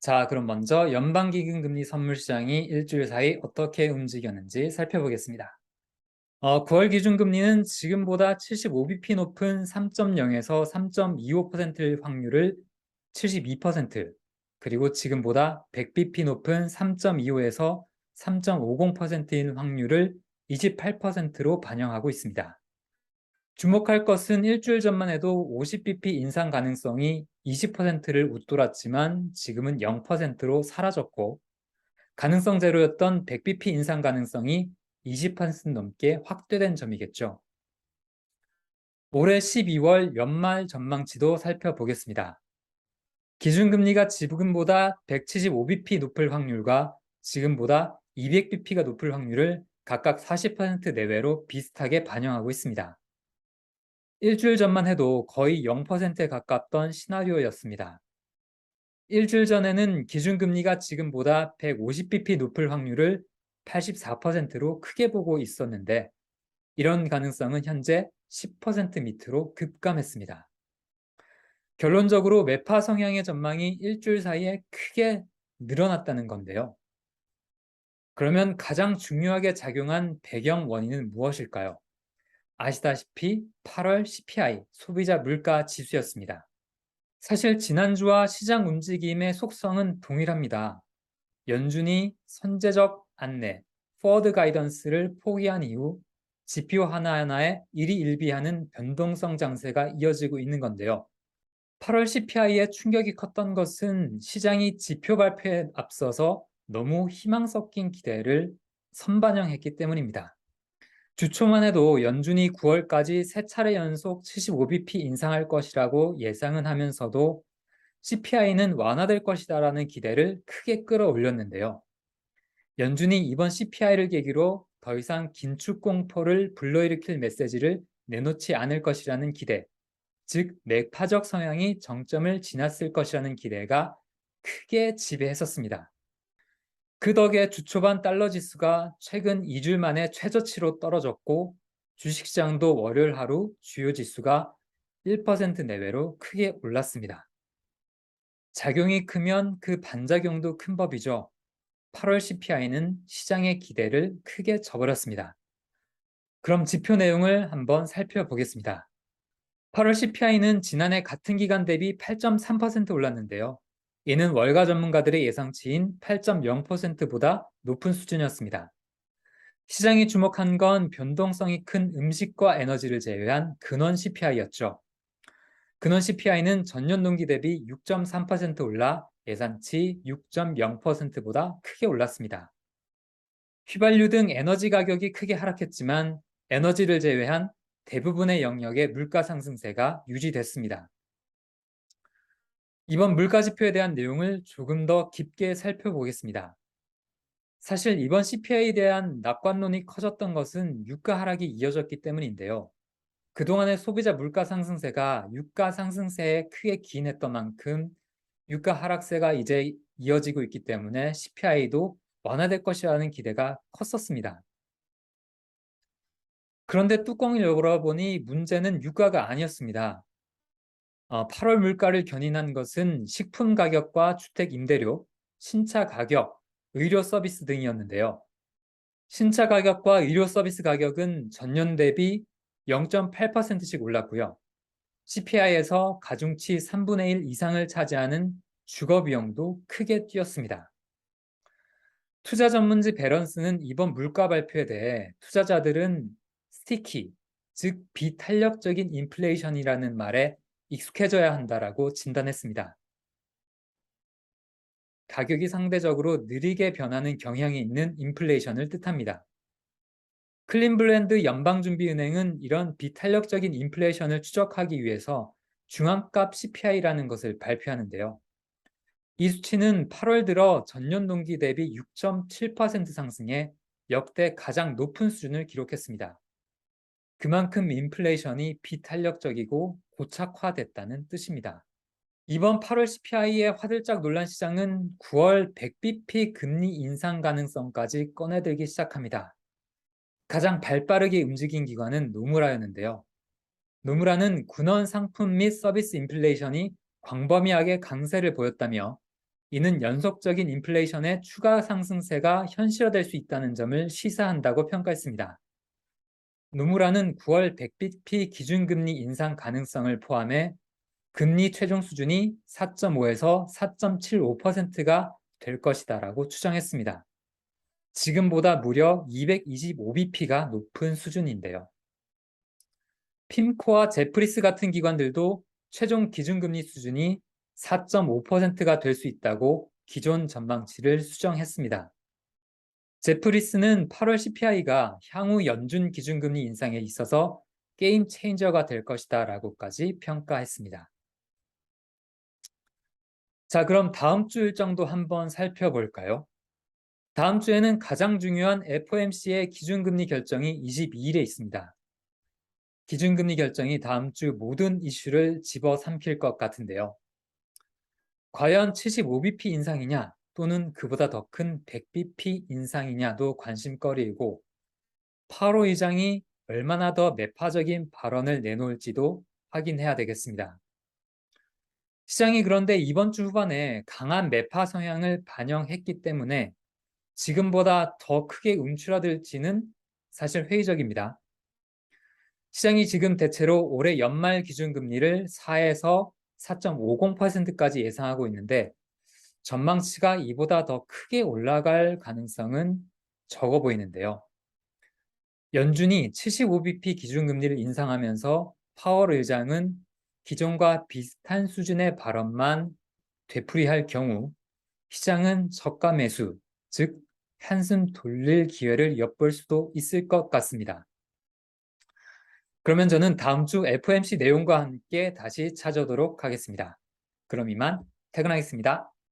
자, 그럼 먼저 연방기금금리 선물 시장이 일주일 사이 어떻게 움직였는지 살펴보겠습니다. 9월 기준금리는 지금보다 75bp 높은 3.0에서 3.25%일 확률을 72%, 그리고 지금보다 100bp 높은 3.25에서 3.50%인 확률을 28%로 반영하고 있습니다. 주목할 것은 일주일 전만 해도 50bp 인상 가능성이 20%를 웃돌았지만 지금은 0%로 사라졌고, 가능성 제로였던 100bp 인상 가능성이 20% 넘게 확대된 점이겠죠. 올해 12월 연말 전망치도 살펴보겠습니다. 기준금리가 지금보다 175bp 높을 확률과 지금보다 200bp가 높을 확률을 각각 40% 내외로 비슷하게 반영하고 있습니다. 일주일 전만 해도 거의 0%에 가깝던 시나리오였습니다. 일주일 전에는 기준금리가 지금보다 150bp 높을 확률을 84%로 크게 보고 있었는데, 이런 가능성은 현재 10% 밑으로 급감했습니다. 결론적으로 매파 성향의 전망이 일주일 사이에 크게 늘어났다는 건데요. 그러면 가장 중요하게 작용한 배경 원인은 무엇일까요? 아시다시피 8월 CPI, 소비자 물가 지수였습니다. 사실 지난주와 시장 움직임의 속성은 동일합니다. 연준이 선제적 안내, 포워드 가이던스를 포기한 이후 지표 하나하나에 일희일비하는 변동성 장세가 이어지고 있는 건데요. 8월 CPI에 충격이 컸던 것은 시장이 지표 발표에 앞서서 너무 희망 섞인 기대를 선반영했기 때문입니다. 주초만 해도 연준이 9월까지 세 차례 연속 75bp 인상할 것이라고 예상은 하면서도 CPI는 완화될 것이다라는 기대를 크게 끌어올렸는데요. 연준이 이번 CPI를 계기로 더 이상 긴축 공포를 불러일으킬 메시지를 내놓지 않을 것이라는 기대, 즉 매파적 성향이 정점을 지났을 것이라는 기대가 크게 지배했었습니다. 그 덕에 주초반 달러 지수가 최근 2주 만에 최저치로 떨어졌고, 주식시장도 월요일 하루 주요 지수가 1% 내외로 크게 올랐습니다. 작용이 크면 그 반작용도 큰 법이죠. 8월 CPI는 시장의 기대를 크게 저버렸습니다. 그럼 지표 내용을 한번 살펴보겠습니다. 8월 CPI는 지난해 같은 기간 대비 8.3% 올랐는데요. 이는 월가 전문가들의 예상치인 8.0%보다 높은 수준이었습니다. 시장이 주목한 건 변동성이 큰 음식과 에너지를 제외한 근원 CPI였죠. 근원 CPI는 전년 동기 대비 6.3% 올라 예상치 6.0%보다 크게 올랐습니다. 휘발유 등 에너지 가격이 크게 하락했지만 에너지를 제외한 대부분의 영역의 물가 상승세가 유지됐습니다. 이번 물가 지표에 대한 내용을 조금 더 깊게 살펴보겠습니다. 사실 이번 CPI에 대한 낙관론이 커졌던 것은 유가 하락이 이어졌기 때문인데요. 그동안의 소비자 물가 상승세가 유가 상승세에 크게 기인했던 만큼 유가 하락세가 이제 이어지고 있기 때문에 CPI도 완화될 것이라는 기대가 컸었습니다. 그런데 뚜껑을 열어보니 문제는 유가가 아니었습니다. 8월 물가를 견인한 것은 식품 가격과 주택 임대료, 신차 가격, 의료 서비스 등이었는데요. 신차 가격과 의료 서비스 가격은 전년 대비 0.8%씩 올랐고요. CPI에서 가중치 3분의 1 이상을 차지하는 주거 비용도 크게 뛰었습니다. 투자 전문지 배런스는 이번 물가 발표에 대해 투자자들은 스티키, 즉 비탄력적인 인플레이션이라는 말에 익숙해져야 한다라고 진단했습니다. 가격이 상대적으로 느리게 변하는 경향이 있는 인플레이션을 뜻합니다. 클린블랜드 연방준비은행은 이런 비탄력적인 인플레이션을 추적하기 위해서 중앙값 CPI라는 것을 발표하는데요. 이 수치는 8월 들어 전년 동기 대비 6.7% 상승해 역대 가장 높은 수준을 기록했습니다. 그만큼 인플레이션이 비탄력적이고 고착화됐다는 뜻입니다. 이번 8월 CPI의 화들짝 놀란 시장은 9월 100bp 금리 인상 가능성까지 꺼내들기 시작합니다. 가장 발빠르게 움직인 기관은 노무라였는데요. 노무라는 군원 상품 및 서비스 인플레이션이 광범위하게 강세를 보였다며 이는 연속적인 인플레이션의 추가 상승세가 현실화될 수 있다는 점을 시사한다고 평가했습니다. 노무라는 9월 100bp 기준금리 인상 가능성을 포함해 금리 최종 수준이 4.5에서 4.75%가 될 것이다라고 추정했습니다. 지금보다 무려 225bp가 높은 수준인데요. 핌코와 제프리스 같은 기관들도 최종 기준금리 수준이 4.5%가 될 수 있다고 기존 전망치를 수정했습니다. 제프리스는 8월 CPI가 향후 연준 기준금리 인상에 있어서 게임 체인저가 될 것이다 라고까지 평가했습니다. 자, 그럼 다음 주 일정도 한번 살펴볼까요? 다음 주에는 가장 중요한 FOMC의 기준금리 결정이 22일에 있습니다. 기준금리 결정이 다음 주 모든 이슈를 집어삼킬 것 같은데요. 과연 75bp 인상이냐 또는 그보다 더 큰 100bp 인상이냐도 관심거리이고, 파월 의장이 얼마나 더 매파적인 발언을 내놓을지도 확인해야 되겠습니다. 시장이 그런데 이번 주 후반에 강한 매파 성향을 반영했기 때문에 지금보다 더 크게 움츠러들지는 사실 회의적입니다. 시장이 지금 대체로 올해 연말 기준금리를 4에서 4.50%까지 예상하고 있는데, 전망치가 이보다 더 크게 올라갈 가능성은 적어 보이는데요. 연준이 75bp 기준금리를 인상하면서 파월 의장은 기존과 비슷한 수준의 발언만 되풀이할 경우 시장은 저가 매수, 즉 한숨 돌릴 기회를 엿볼 수도 있을 것 같습니다. 그러면 저는 다음 주 FOMC 내용과 함께 다시 찾아오도록 하겠습니다. 그럼 이만 퇴근하겠습니다.